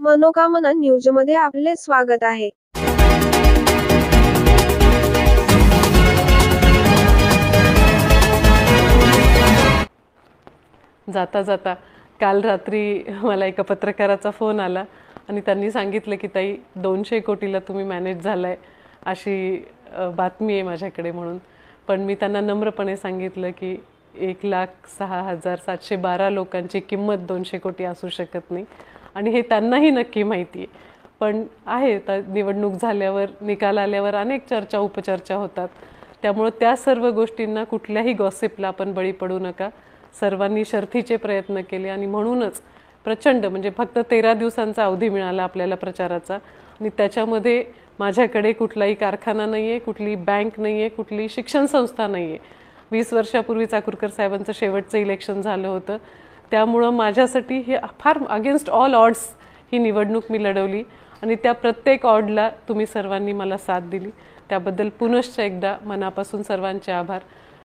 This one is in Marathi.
मनोकामना न्यूजमध्ये आपले स्वागत आहे. जाता जाता काल रात्री मला एका पत्रकाराचा फोन आला आणि त्यांनी सांगितलं की ताई 200 कोटीला तुम्ही मॅनेज झालाय अशी बातमी आहे माझ्याकडे म्हणून. पण मी त्यांना नम्रपणे सांगितलं की 1,06,712 लोकांची किंमत 200 कोटी असू शकत नाही आणि हे त्यांनाही नक्की माहिती आहे. पण आहे तर निवडणूक झाल्यावर निकाल आल्यावर अनेक चर्चा उपचर्चा होतात, त्यामुळे त्या सर्व गोष्टींना कुठल्याही गॉसिपला आपण बळी पडू नका. सर्वांनी शर्थीचे प्रयत्न केले आणि म्हणूनच प्रचंड म्हणजे फक्त 13 दिवसांचा अवधी मिळाला आपल्याला प्रचाराचा आणि त्याच्यामध्ये माझ्याकडे कुठलाही कारखाना नाही आहे, कुठली बँक नाही आहे, कुठली शिक्षण संस्था नाही आहे. 20 वर्षापूर्वी चाकूरकर साहेबांचं शेवटचं इलेक्शन झालं होतं, त्यामुळं माझ्यासाठी हे फार अगेन्स्ट ऑल ऑड्स ही निवडणूक मी लढवली आणि त्या प्रत्येक ऑडला तुम्ही सर्वांनी मला साथ दिली, त्याबद्दल पुनश्च एकदा मनापासून सर्वांचे आभार.